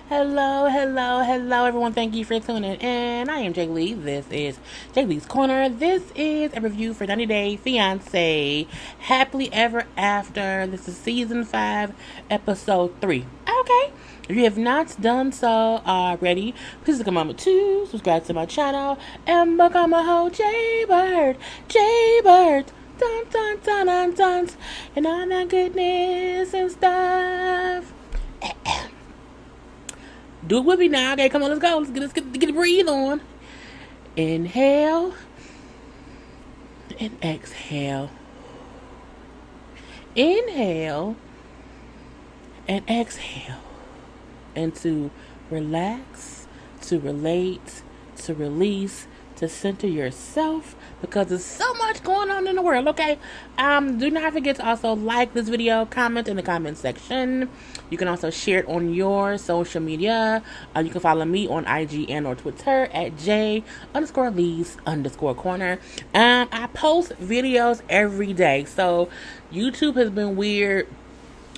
Hello, everyone. Thank you for tuning in. I am Jay Lee. This is JLeesCorner. This is a review for 90 Day Fiance Happily Ever After. This is season 5, episode 3. Okay. If you have not done so already, please take a moment to subscribe to my channel and become a whole JayBird. JayBirds. Dun dun dun dun dun. And all that goodness and stuff. Do it with me now. Okay, come on, let's go. Let's get a breathe on. Inhale and exhale. Inhale and exhale. And to relax, to relate, to release, to center yourself, because there's so much going on in the world. Okay, do not forget to also like this video, comment in the comment section. You can also share it on your social media. You can follow me on IG and or Twitter at J_Lees_Corner. I post videos every day, so YouTube has been weird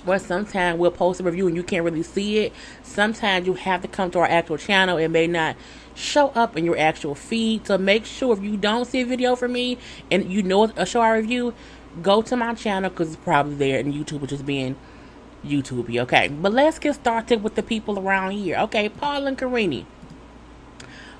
where sometimes we'll post a review and you can't really see it. Sometimes you have to come to our actual channel. It may not show up in your actual feed. So make sure if you don't see a video from me and you know a show I review, go to my channel because it's probably there, and YouTube is just being YouTubey. Okay, but let's get started with the people around here. Okay, Paul and Karine.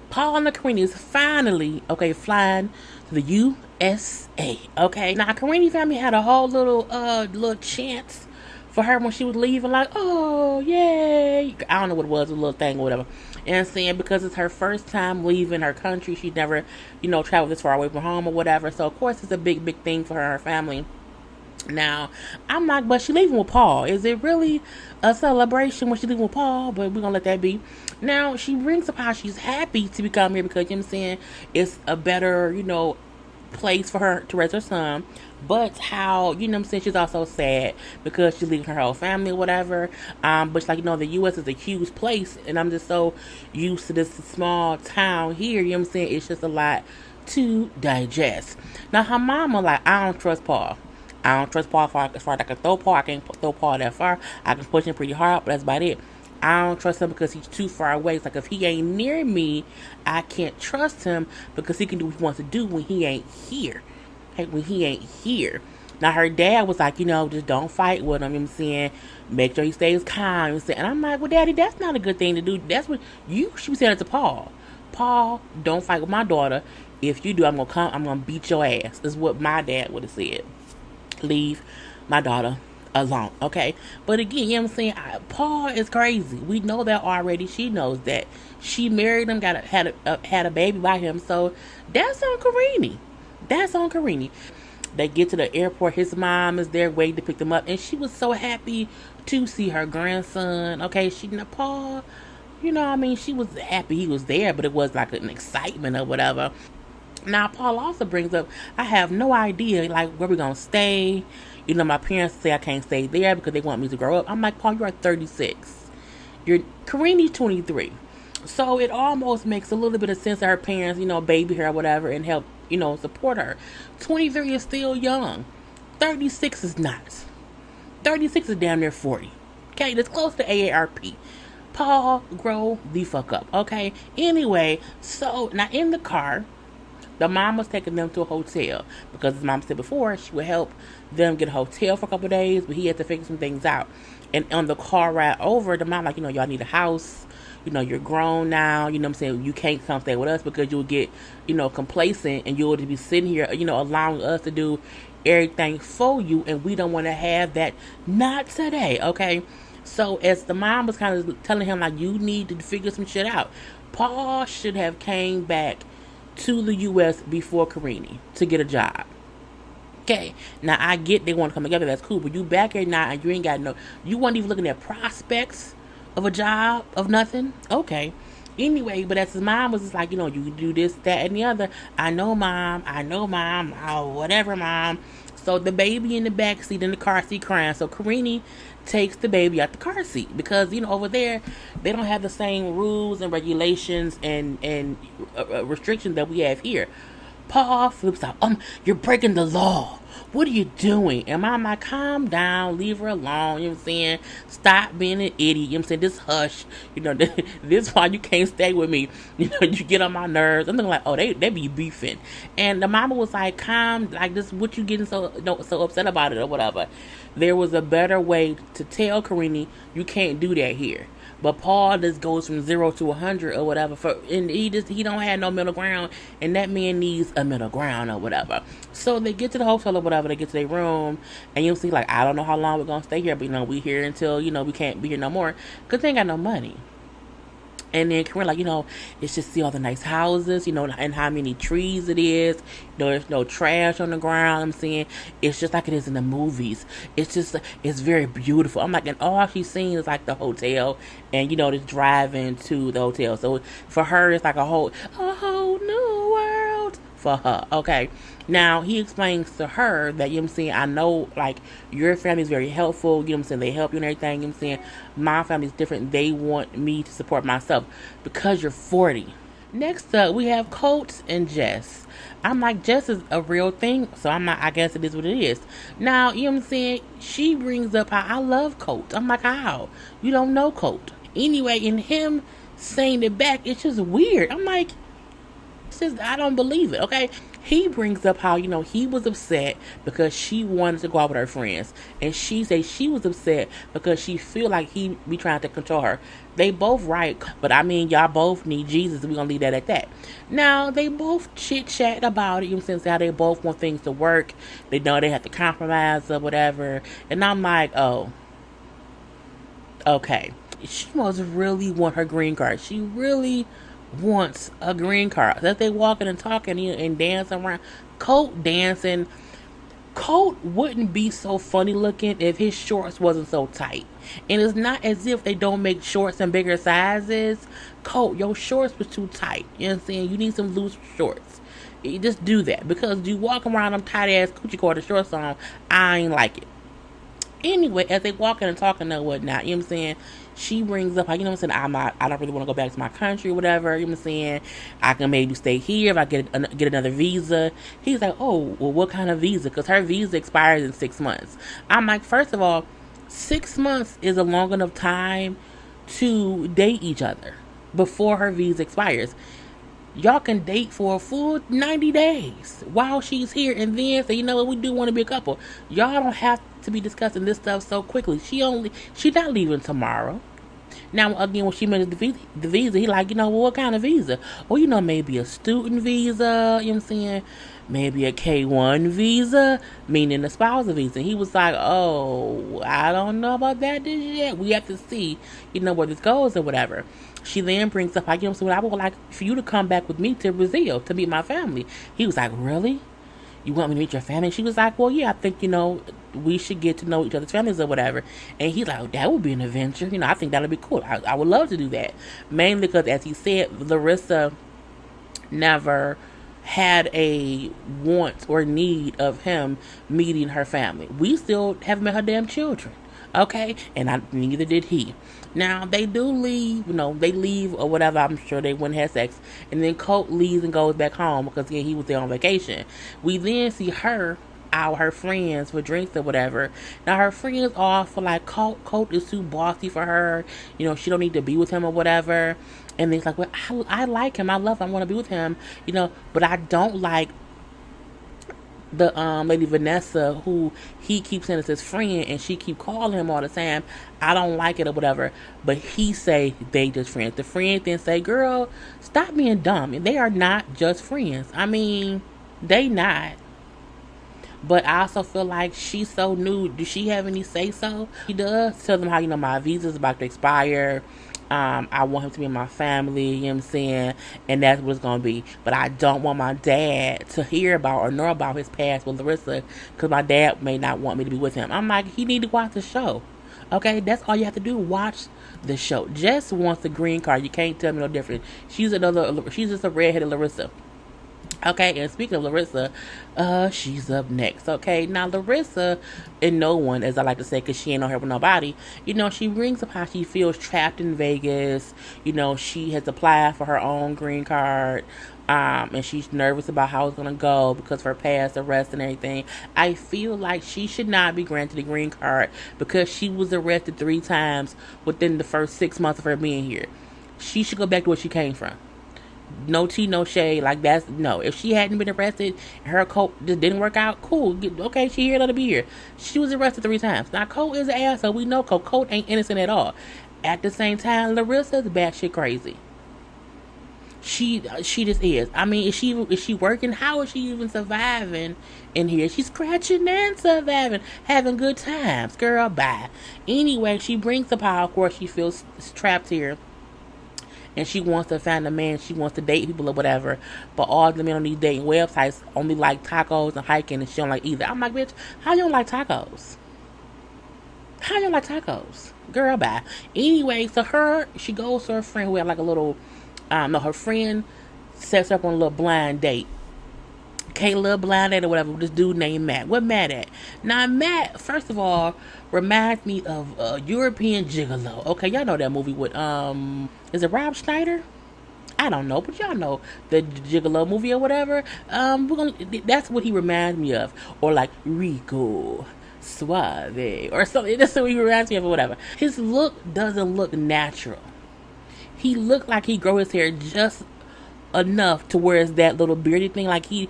Paul and Karine is finally, okay, flying to the USA. Okay, now Karine family had a whole little chance for her when she was leaving, like, oh, yay. I don't know what it was, a little thing or whatever. And saying because it's her first time leaving her country, she'd never, traveled this far away from home or whatever. So, of course, it's a big, big thing for her and her family. Now, I'm like, but she leaving with Paul. Is it really a celebration when she leaving with Paul? But we're going to let that be. Now, she brings up how she's happy to become here because, it's a better, place for her to raise her son, but how, she's also sad because she's leaving her whole family or whatever. But she's like, the U.S. is a huge place, and I'm just so used to this small town here, it's just a lot to digest. Now, her mama, like, I don't trust Paul. I don't trust Paul as far as I can throw Paul. I can't throw Paul that far. I can push him pretty hard, but that's about it. I don't trust him because he's too far away. It's like if he ain't near me, I can't trust him because he can do what he wants to do when he ain't here. Okay, when he ain't here. Now her dad was like, just don't fight with him. Make sure he stays calm. And I'm like, well, Daddy, that's not a good thing to do. That's what you should be saying it to Paul. Paul, don't fight with my daughter. If you do, I'm gonna beat your ass. Is what my dad would have said. Leave my daughter alone, okay? But again, Paul is crazy. We know that already. She knows that. She married him, had a baby by him. So that's on Karine. That's on Karine. They get to the airport. His mom is there waiting to pick them up, and she was so happy to see her grandson. Okay, Paul, she was happy he was there, but it was like an excitement or whatever. Now, Paul also brings up, I have no idea, like, where we're going to stay. My parents say I can't stay there because they want me to grow up. I'm like, Paul, you are 36. Karine's 23. So it almost makes a little bit of sense that her parents, baby her or whatever and help, support her. 23 is still young. 36 is not. 36 is down there 40. Okay, that's close to AARP. Paul, grow the fuck up, okay? Anyway, so now in the car, the mom was taking them to a hotel because his mom said before she would help them get a hotel for a couple of days, but he had to figure some things out. And on the car ride over, the mom like, y'all need a house. You're grown now. You can't come stay with us because you'll get, complacent and you'll just be sitting here, allowing us to do everything for you. And we don't want to have that. Not today, okay? So as the mom was kind of telling him, like, you need to figure some shit out, Paul should have came back to the U.S. before Karine to get a job. Okay, now I get they want to come together, that's cool, but you back here now and you ain't got you weren't even looking at prospects of a job, of nothing. Okay, anyway, but as his mom was just like, you can do this, that, and the other. I know, mom, oh, whatever, mom. So the baby in the back seat, in the car seat, crying. So Karine takes the baby out the car seat because over there they don't have the same rules and regulations and restrictions that we have here. Paul flips out. You're breaking the law. What are you doing? And I'm like, calm down, leave her alone, you know what I'm saying? Stop being an idiot, you know what I'm saying? Just hush. This is why you can't stay with me. You get on my nerves. I'm thinking like, oh, they be beefing. And the mama was like, calm, like this, what you getting so upset about it or whatever. There was a better way to tell Karini, you can't do that here. But Paul just goes from 0 to 100 or whatever. And he don't have no middle ground. And that man needs a middle ground or whatever. So they get to the hotel or whatever. They get to their room. And you'll see, like, I don't know how long we're going to stay here. But, we here until, we can't be here no more. Because they ain't got no money. And then Corinne, like, it's just see all the nice houses, and how many trees it is. There's no trash on the ground. I'm saying it's just like it is in the movies. It's just, it's very beautiful. I'm like, and all she's seen is like the hotel and, just driving to the hotel. So for her, it's like a whole new world for her. Okay. Now, he explains to her that, I know, like, your family is very helpful, they help you and everything, my family is different, they want me to support myself, because you're 40. Next up, we have Colt and Jess. I'm like, Jess is a real thing, so I'm like, I guess it is what it is. Now, she brings up how I love Colt. I'm like, how? You don't know Colt. Anyway, in him saying it back, it's just weird. I'm like, I don't believe it, okay? He brings up how, he was upset because she wanted to go out with her friends. And she said she was upset because she feel like he be trying to control her. They both right, but y'all both need Jesus. We're going to leave that at that. Now, they both chit-chat about it, how they both want things to work. They know they have to compromise or whatever. And I'm like, oh, okay. She must really want her green card. She really wants a green card. That they walking and talking and dancing around. Colt dancing. Colt wouldn't be so funny looking if his shorts wasn't so tight. And it's not as if they don't make shorts in bigger sizes. Colt, your shorts was too tight. You know what I'm saying? You need some loose shorts. You just do that. Because you walk around them tight ass coochie quarter shorts on, I ain't like it. Anyway, as they walking and talking and whatnot, you know what I'm saying? She brings up, I don't really want to go back to my country or whatever, you know what I'm saying? I can maybe stay here if I get another visa. He's like, oh, well, what kind of visa? Because her visa expires in 6 months. I'm like, first of all, 6 months is a long enough time to date each other before her visa expires. Y'all can date for a full 90 days while she's here and then say, we do want to be a couple. Y'all don't have to be discussing this stuff so quickly. She's not leaving tomorrow. Now, again, when she mentioned the visa, he like, well, what kind of visa? Well, maybe a student visa, you know what I'm saying? Maybe a K-1 visa, meaning a spousal visa. And he was like, oh, I don't know about that just yet. We have to see, where this goes or whatever. She then brings up, like, I would like for you to come back with me to Brazil to meet my family. He was like, really? You want me to meet your family? She was like, well, yeah, I think, we should get to know each other's families or whatever. And he's like, oh, that would be an adventure. I think that would be cool. I would love to do that. Mainly because, as he said, Larissa never had a want or need of him meeting her family. We still haven't met her damn children. Okay? And neither did he. Now, they do leave, they leave or whatever. I'm sure they went and had sex. And then Colt leaves and goes back home because, again, he was there on vacation. We then see her out with her friends for drinks or whatever. Now, her friends all feel like Colt is too bossy for her. She don't need to be with him or whatever. And it's like, well, I like him. I love him. I want to be with him. But I don't like the lady Vanessa, who he keeps saying is his friend, and she keep calling him all the time. I don't like it or whatever. But he say they just friends. The friend then say, girl, stop being dumb. And they are not just friends. They not. But I also feel like she's so new. Does she have any say so? She does tell them how, my visa's about to expire. I want him to be in my family, you know what I'm saying? And that's what it's going to be. But I don't want my dad to hear about or know about his past with Larissa, because my dad may not want me to be with him. I'm like, he need to watch the show. Okay? That's all you have to do. Watch the show. Jess wants the green card. You can't tell me no different. She's just a redheaded Larissa. Okay, and speaking of Larissa, she's up next. Okay, now Larissa, and no one, as I like to say, because she ain't on here with nobody. She brings up how she feels trapped in Vegas. She has applied for her own green card, and she's nervous about how it's gonna go because of her past arrest and everything. I feel like she should not be granted a green card because she was arrested 3 times within the first 6 months of her being here. She should go back to where she came from. No tea, no shade. Like, that's no. If she hadn't been arrested and her coat just didn't work out, cool. Okay, she here, let her be here. She was arrested 3 times. Now, Colt is an asshole. We know Colt. Colt ain't innocent at all. At the same time, Larissa's batshit crazy. She just is. I mean, is she working? How is she even surviving in here? She's scratching and surviving, having good times. Girl, bye. Anyway, she brings the power. Of course, she feels trapped here and she wants to find a man, she wants to date people or whatever, but all the men on these dating websites only like tacos and hiking, and she don't like either. I'm like, bitch, how you don't like tacos? How you don't like tacos? Girl, bye. Anyway, so she goes to her friend who had like a little, no, her friend sets her up on a little blind date. Okay, little blind date or whatever with this dude named Matt. What Matt at? Now, Matt, first of all, reminds me of European Gigolo. Okay, y'all know that movie with, is it Rob Schneider? I don't know, but y'all know the Gigolo movie or whatever. That's what he reminds me of. Or like Rico Suave or something. That's what he reminds me of or whatever. His look doesn't look natural. He looked like he grow his hair just enough to where it's that little beardy thing, like he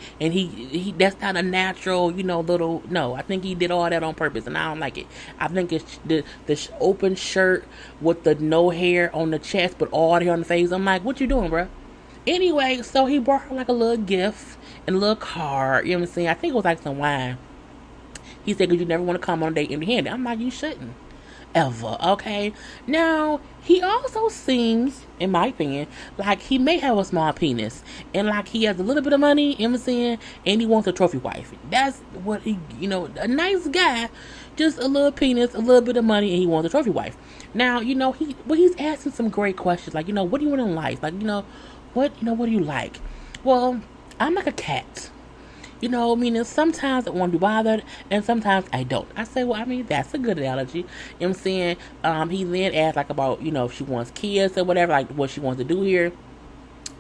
that's not a natural, little. No, I think he did all that on purpose, and I don't like it. I think it's the open shirt with the no hair on the chest but all the hair on the face. I'm like, what you doing, bro? Anyway, so he brought her like a little gift and a little card. You know what I'm saying? I think it was like some wine. He said, "Cause you never want to come on a date empty-handed." I'm like, you shouldn't. Ever, okay? Now, he also seems, in my opinion, like he may have a small penis. And like he has a little bit of money, you know what I'm saying? And he wants a trophy wife. That's what he, a nice guy, just a little penis, a little bit of money, and he wants a trophy wife. Now, he's asking some great questions. Like, what do you want in life? Like, what do you like? Well, I'm like a cat. Meaning sometimes I want to be bothered and sometimes I don't. I say, well, I mean, that's a good analogy. You know what I'm saying? He then asked, like, about, if she wants kids or whatever, like, what she wants to do here.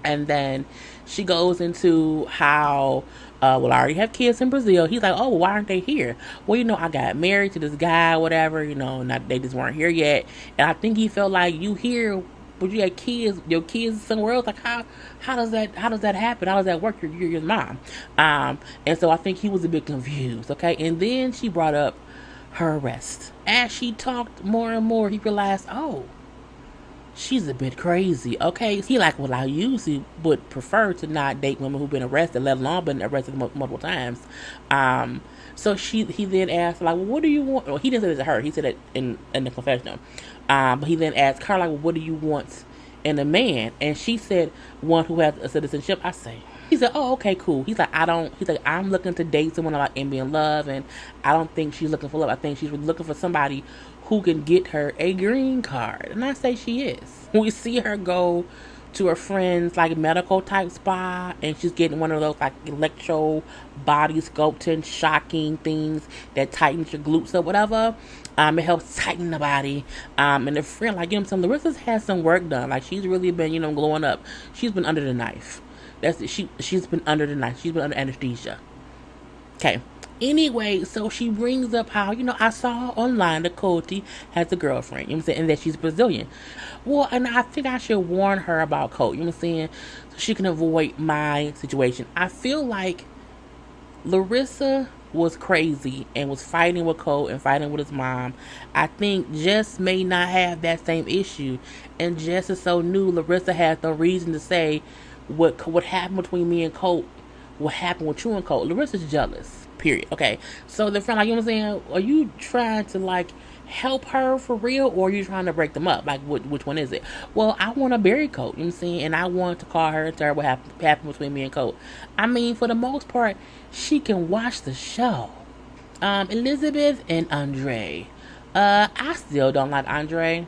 And then she goes into how, well, I already have kids in Brazil. He's like, oh, well, why aren't they here? Well, I got married to this guy, whatever, not, they just weren't here yet. And I think he felt like, you here, but you had kids, your kids somewhere else. Like, how does that happen? How does that work? You're your mom. And so I think he was a bit confused. Okay. And then she brought up her arrest. As she talked more and more, he realized, oh, she's a bit crazy. Okay. He like, well, I usually would prefer to not date women who've been arrested, let alone been arrested multiple times. So he then asked, like, well, what do you want? Well, he didn't say it to her. He said it in the confessional. But he then asked Karla, like, well, what do you want in a man? And she said, one who has a citizenship. He said, oh, okay, cool. He's like, I'm looking to date someone like and be in love, and I don't think she's looking for love. I think she's looking for somebody who can get her a green card. And I say she is. We see her go to her friend's like medical type spa, and she's getting one of those like electro body sculpting shocking things that tightens your glutes or whatever. It helps tighten the body. And the friend, like, Larissa's had some work done. Like, she's really been, glowing up. She's been under the knife. She's been under the knife. She's been under anesthesia. Okay. Anyway, so she brings up how, I saw online that Coty has a girlfriend, and that she's Brazilian. Well, and I think I should warn her about Coty, so she can avoid my situation. I feel like Larissa was crazy and was fighting with Colt and fighting with his mom. I think Jess may not have that same issue, and Jess is so new. Larissa has no reason to say what happened between me and Colt, what happened with you and Colt. Larissa's jealous. Period. Okay. So the friend, like, are you trying to like help her for real, or are you trying to break them up? Like, which one is it? Well, I want to bury Colt, and I want to call her and tell her what happened between me and Colt. I mean, for the most part, she can watch the show. Elizabeth and Andre. I still don't like Andre,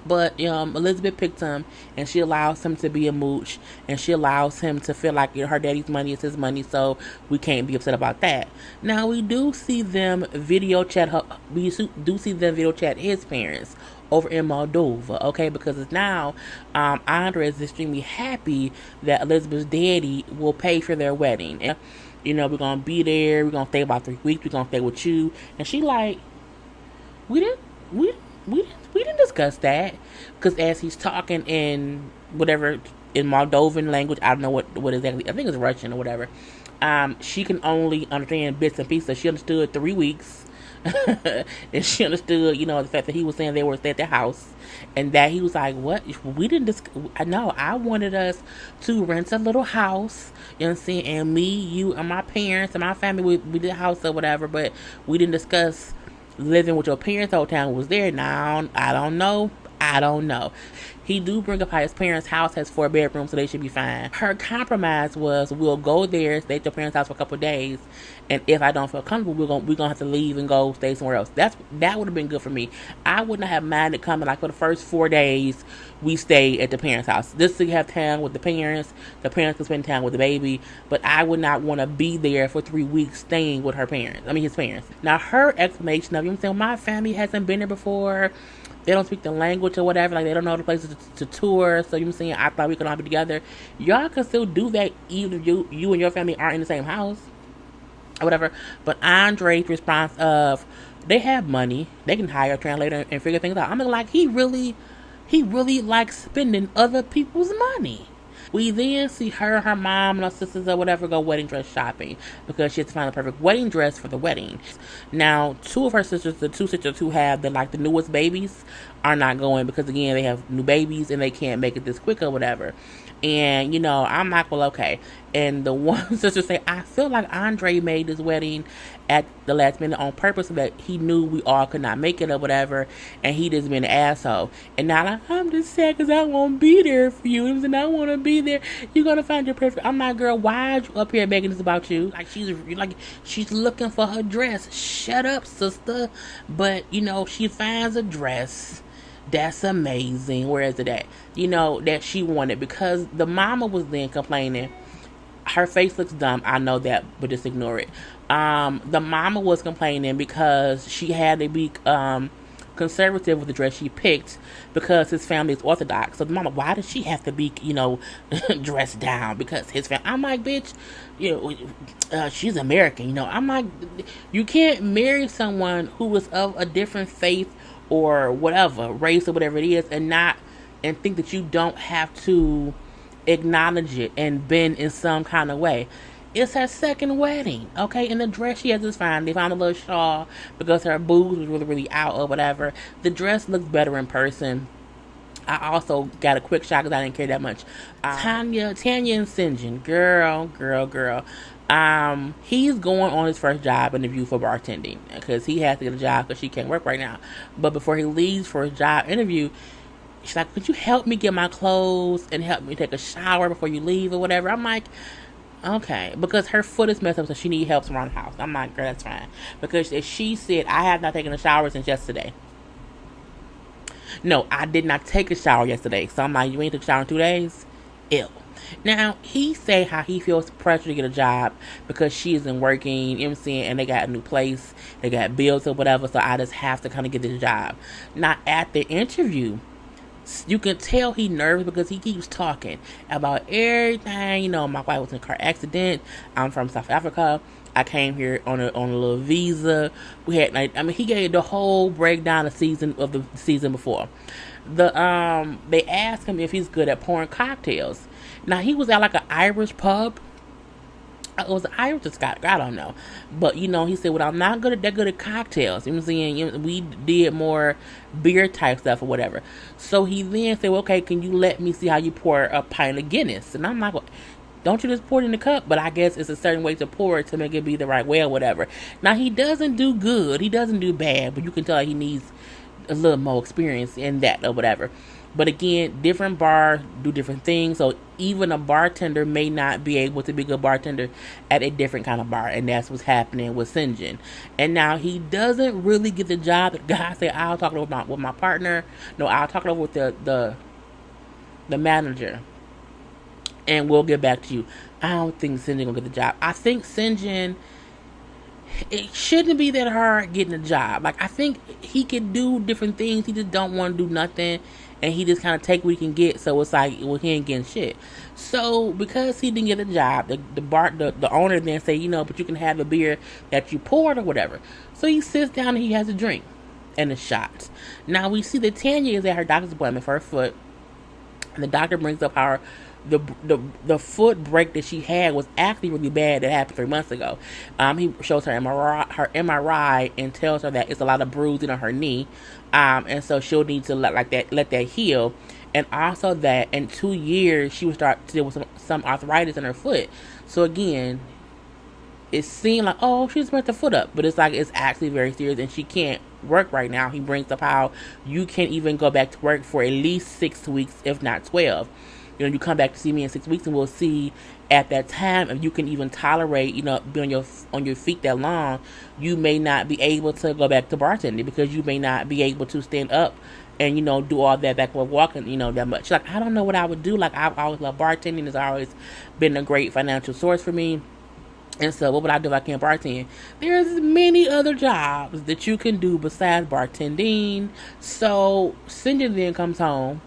But Elizabeth picked him, and she allows him to be a mooch, and she allows him to feel like her daddy's money is his money, so we can't be upset about that. Now we do see them video chat. We do see them video chat his parents over in Moldova, okay? Because it's now Andre is extremely happy that Elizabeth's daddy will pay for their wedding. And, we're gonna be there. We're gonna stay about 3 weeks. We're gonna stay with you. And she like, we didn't. We didn't discuss that, because as he's talking in whatever, in Moldovan language, I don't know what exactly, I think it's Russian or whatever. She can only understand bits and pieces. She understood 3 weeks, and she understood, the fact that he was saying they were at their house, and that he was like, "What? We didn't discuss." I know. I wanted us to rent a little house. You know what I'm saying? And me, you, and my parents and my family, we did a house or whatever, but we didn't discuss living with your parents the whole time was there. Now, I don't know. He do bring up how his parents' house has 4 bedrooms, so they should be fine. Her compromise was, we'll go there, stay at your parents' house for a couple of days, and if I don't feel comfortable, we're gonna have to leave and go stay somewhere else. That would have been good for me. I wouldn't have minded coming, like, for the first 4 days we stay at the parents' house. Just to have time with the parents can spend time with the baby, but I would not want to be there for 3 weeks staying with his parents. Now, her explanation of, my family hasn't been there before, they don't speak the language or whatever, like they don't know the places to tour, so I thought we could all be together. Y'all can still do that even if you and your family aren't in the same house or whatever. But Andre's response of, they have money, they can hire a translator and figure things out. I'm like, he really likes spending other people's money. We then see her mom, and her sisters or whatever go wedding dress shopping, because she has to find the perfect wedding dress for the wedding. Now, 2 of her sisters, the 2 sisters who have the newest babies, are not going, because again, they have new babies and they can't make it this quick or whatever. And I'm like, well, okay. And the one sister say, I feel like Andre made this wedding at the last minute on purpose, so that he knew we all could not make it or whatever, and he just been an asshole. And now, like, I'm just sad because I won't be there for you, and I want to be there. You're gonna find your perfect. I'm like, girl, why are you up here making this about you? She's looking for her dress. Shut up, sister. But she finds a dress that's amazing. Where is it at? That she wanted, because the mama was then complaining. Her face looks dumb, I know that, but just ignore it. The mama was complaining because she had to be conservative with the dress she picked, because his family is Orthodox. So the mama, why does she have to be, dressed down? Because his family. I'm like, bitch, she's American. I'm like, you can't marry someone who is of a different faith or whatever, race or whatever it is, and think that you don't have to acknowledge it and bend in some kind of way. It's her second wedding, okay? And the dress she has is fine. They found a little shawl because her boobs was really, really out or whatever. The dress looks better in person. I also got a quick shot because I didn't care that much. Tanya and Sinjin, girl. He's going on his first job interview for bartending, because he has to get a job because she can't work right now. But before he leaves for his job interview, she's like, could you help me get my clothes and help me take a shower before you leave or whatever? I'm like, okay, because her foot is messed up, so she needs help around the house. I'm like, girl, that's fine. Because if she said, I have not taken a shower since yesterday. No, I did not take a shower yesterday. So I'm like, you ain't took a shower in 2 days? Ew. Now, he say how he feels pressure to get a job because she isn't working, and they got a new place, they got bills or whatever, so I just have to kind of get this job. Now, at the interview, you can tell he nervous because he keeps talking about everything. My wife was in a car accident. I'm from South Africa. I came here on a little visa. We had, he gave the whole breakdown of the season before. They asked him if he's good at pouring cocktails. Now, he was at like an Irish pub. It was Irish or Scottish, I don't know. But, he said, well, I'm not that good at cocktails. We did more beer type stuff or whatever. So he then said, well, okay, can you let me see how you pour a pint of Guinness? And I'm like, well, don't you just pour it in the cup? But I guess it's a certain way to pour it to make it be the right way or whatever. Now, he doesn't do good. He doesn't do bad. But you can tell he needs a little more experience in that or whatever. But again, different bars do different things. So even a bartender may not be able to be a good bartender at a different kind of bar. And that's what's happening with Sinjin. And now he doesn't really get the job. The guy said, I'll talk it over with my partner. No, I'll talk it over with the manager. And we'll get back to you. I don't think Sinjin gonna get the job. I think Sinjin, it shouldn't be that hard getting a job. Like, I think he can do different things. He just don't want to do nothing, and he just kind of take what he can get. So it's like, well, he ain't getting shit. So because he didn't get a job, the owner then say, but you can have the beer that you poured or whatever. So he sits down and he has a drink and a shot. Now we see that Tanya is at her doctor's appointment for her foot, and the doctor brings up how the foot break that she had was actually really bad. That happened 3 months ago. He shows her MRI and tells her that it's a lot of bruising on her knee, and so she'll need to let that heal. And also that in 2 years she would start to deal with some arthritis in her foot. So again, it seemed like, oh, she just messed her foot up, but it's like it's actually very serious and she can't work right now. He brings up how you can't even go back to work for at least 6 weeks, if not 12. You come back to see me in 6 weeks, and we'll see at that time if you can even tolerate, being on your feet that long. You may not be able to go back to bartending because you may not be able to stand up and do all that backward walking, that much. Like, I don't know what I would do. Like, I've always loved bartending. It's always been a great financial source for me. And so, what would I do if I can't bartend? There's many other jobs that you can do besides bartending. So, Cindy then comes home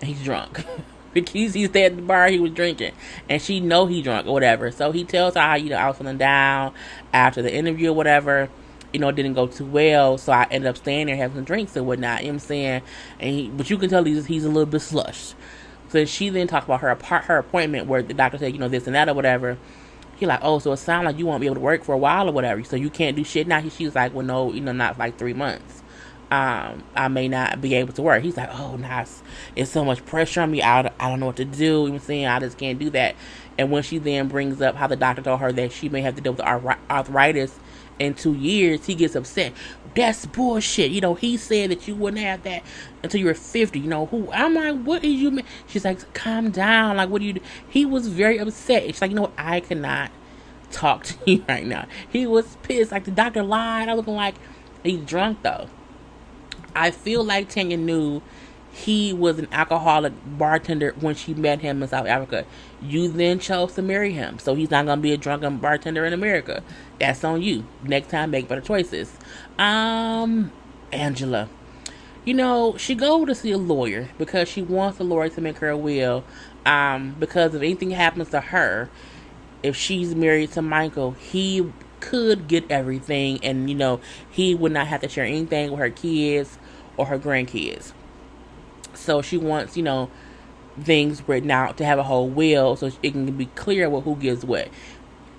and he's drunk. Because he stayed at the bar he was drinking, and she know he drunk or whatever. So he tells her how I was feeling down after the interview or whatever. It didn't go too well, so I ended up staying there having some drinks and whatnot. You know what I'm saying? But you can tell he's a little bit slushed. So she then talked about her appointment where the doctor said this and that or whatever. He like, oh, so it sounds like you won't be able to work for a while or whatever, so you can't do shit now. She was like, well, no, not for like 3 months. I may not be able to work. He's like, oh, nice. It's so much pressure on me. I don't know what to do. You know what I'm saying? I just can't do that. And when she then brings up how the doctor told her that she may have to deal with arthritis in 2 years, he gets upset. That's bullshit. He said that you wouldn't have that until you were 50. Who? I'm like, what is you? She's like, calm down. Like, what do you do? He was very upset. She's like, I cannot talk to you right now. He was pissed. Like, the doctor lied. I was looking like, he's drunk though. I feel like Tanya knew he was an alcoholic bartender when she met him in South Africa. You then chose to marry him, so he's not going to be a drunken bartender in America. That's on you. Next time, make better choices. Angela. She go to see a lawyer because she wants a lawyer to make her a will. Because if anything happens to her, if she's married to Michael, he could get everything, and he would not have to share anything with her kids or her grandkids. So she wants things written out to have a whole will so it can be clear with who gives what.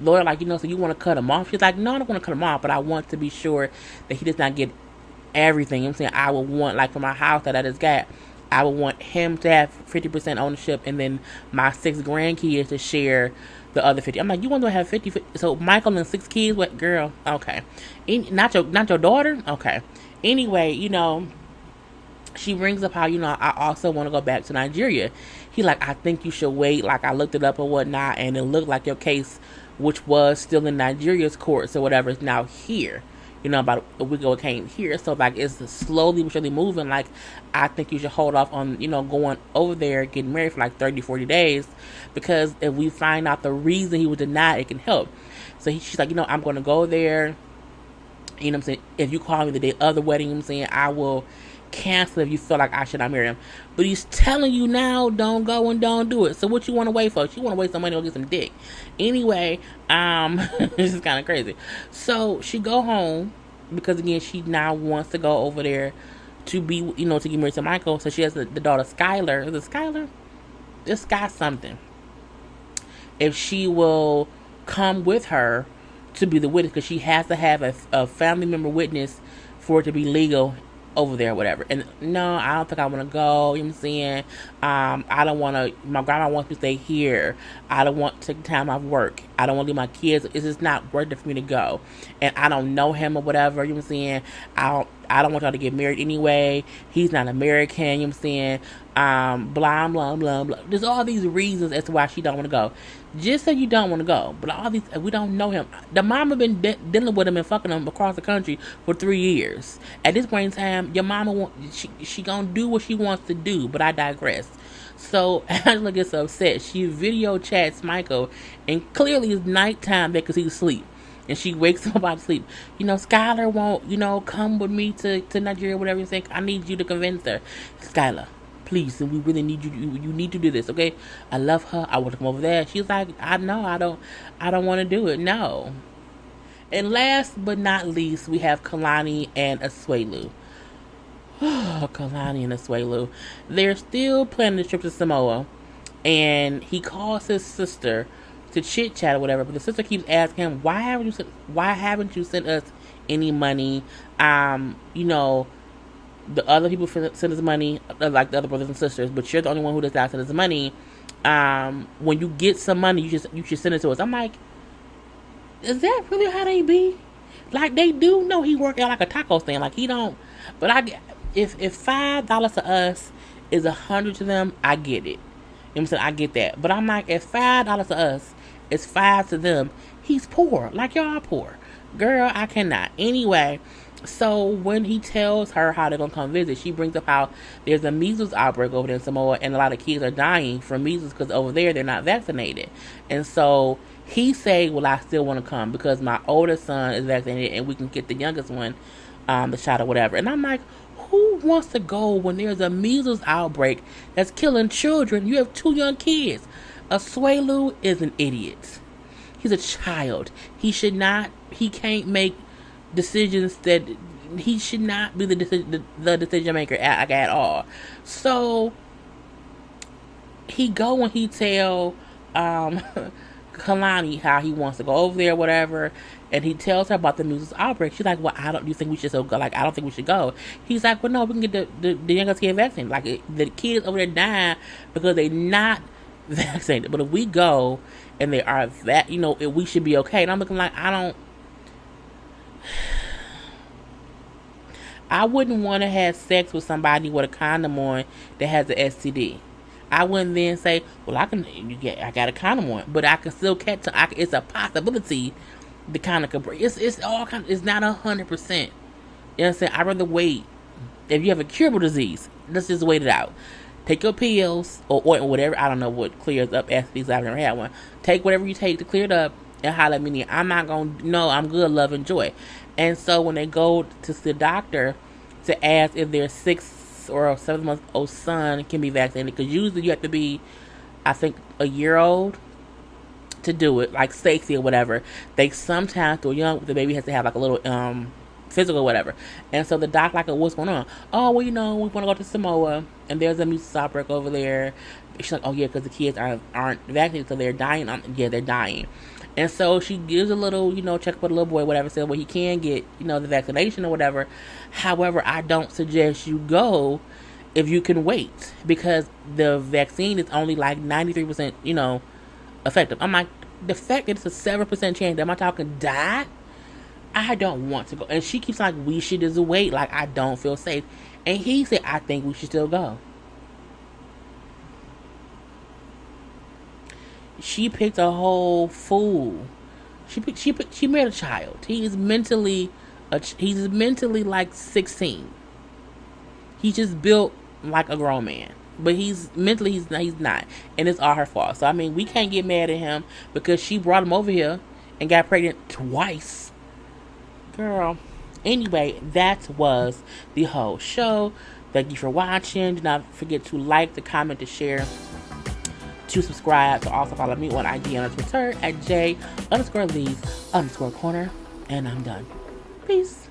Lawyer like, so you want to cut him off? She's like, no, I don't want to cut him off, but I want to be sure that he does not get everything. You know what I'm saying? I would want, like, for my house that I just got, I would want him to have 50% ownership, and then my 6 grandkids to share the other 50. I'm like, you want to have 50? So Michael and 6 kids? What, girl? Okay. Not your daughter? Okay. Anyway, she brings up how, I also want to go back to Nigeria. He like, I think you should wait. Like, I looked it up or whatnot, and it looked like your case, which was still in Nigeria's courts or whatever, is now here. About a week ago it came here. So, like, it's slowly but surely moving. Like, I think you should hold off on, going over there, getting married for like 30, 40 days. Because if we find out the reason he was denied, it can help. So she's like, I'm going to go there. You know what I'm saying? If you call me the day of the wedding, you know what I'm saying, I will cancel if you feel like I should not marry him. But he's telling you now, don't go and don't do it. So what you want to wait for? You want to waste some money to go get some dick. Anyway, this is kind of crazy. So she go home because, again, she now wants to go over there to be, to get married to Michael. So she has the daughter Skylar. Is it Skylar? This Sky something. If she will come with her to be the witness, because she has to have a family member witness for it to be legal over there or whatever. And no, I don't think I want to go. You know what I'm saying? I don't want to. My grandma wants me to stay here. I don't want to take time off work. I don't want to leave my kids. It's just not worth it for me to go. And I don't know him or whatever. You know what I'm saying? I don't want y'all to get married anyway. He's not American, you know what I'm saying? Blah, blah, blah, blah. There's all these reasons as to why she don't want to go. Just so you don't want to go. But all these, we don't know him. The mama been dealing with him and fucking him across the country for 3 years. At this point in time, your mama, she gonna do what she wants to do. But I digress. So Angela gets upset. She video chats Michael, and clearly it's nighttime because he's asleep. And she wakes him up out of sleep. Skylar won't, come with me to Nigeria, whatever you think. I need you to convince her. Skylar, please, we really need you. You need to do this, okay? I love her. I want to come over there. She's like, I don't want to do it. No. And last but not least, we have Kalani and Asuelu. Kalani and Asuelu. They're still planning the trip to Samoa. And he calls his sister to chit chat or whatever, but the sister keeps asking him, why haven't you sent us any money? The other people send us money, like the other brothers and sisters, but you're the only one who does not send us money. When you get some money, you should send it to us. I'm like, is that really how they be? Like, they do know he worked out like a taco stand. Like, he don't. But if $5 to us is 100 to them, I get it. You know what I'm saying? I get that. But I'm like, if $5 to us is 5 to them, he's poor. Like, y'all poor. Girl, I cannot. Anyway, so when he tells her how they're going to come visit, she brings up how there's a measles outbreak over there in Samoa, and a lot of kids are dying from measles because over there they're not vaccinated. And so he say, well, I still want to come because my oldest son is vaccinated and we can get the youngest one the shot or whatever. And I'm like, who wants to go when there's a measles outbreak that's killing children? You have 2 young kids. Asuelu is an idiot. He's a child. He can't make decisions that he should not be the decision maker at all. So he go and he tell Kalani how he wants to go over there, whatever, and he tells her about the measles outbreak. She's like, well, you think we should go? Like, I don't think we should go. He's like, well, no, we can get the youngest kid vaccinated. Like, the kids over there dying because they're not vaccinated. But if we go and they are that, we should be okay. And I'm looking like, I wouldn't want to have sex with somebody with a condom on that has an STD. I wouldn't then say, well, I got a condom on, but I can still catch. It's a possibility the condom could break. It's all kind. It's not 100%. You know what I'm saying? I'd rather wait. If you have a curable disease, let's just wait it out. Take your pills or whatever. I don't know what clears up STDs. I've never had one. Take whatever you take to clear it up and holler at me. I'm not going to, no, I'm good, love, and joy. And so when they go to the doctor to ask if their 6 or 7-month-old son can be vaccinated, because usually you have to be, I think, a year old to do it, like safety or whatever. They sometimes, the baby has to have like a little physical or whatever. And so the doc like, what's going on? Oh, well, we want to go to Samoa and there's a measles outbreak over there. She's like, oh yeah, because the kids aren't vaccinated, so they're dying. Yeah, they're dying. And so she gives a little, check up with a little boy, whatever, said, well, he can get, the vaccination or whatever. However, I don't suggest you go if you can wait, because the vaccine is only like 93%, effective. I'm like, the fact that it's a 7% chance, am I talking die? I don't want to go. And she keeps like, we should just wait. Like, I don't feel safe. And he said, I think we should still go. She picked a whole fool. She married a child. He's mentally like 16. He's just built like a grown man, but he's not, and it's all her fault. So I mean, we can't get mad at him because she brought him over here and got pregnant twice, girl. Anyway, that was the whole show. Thank you for watching. Do not forget to like, to comment, to share, to subscribe, to also follow me on IG and on Twitter at J_Lees_Corner. And I'm done. Peace.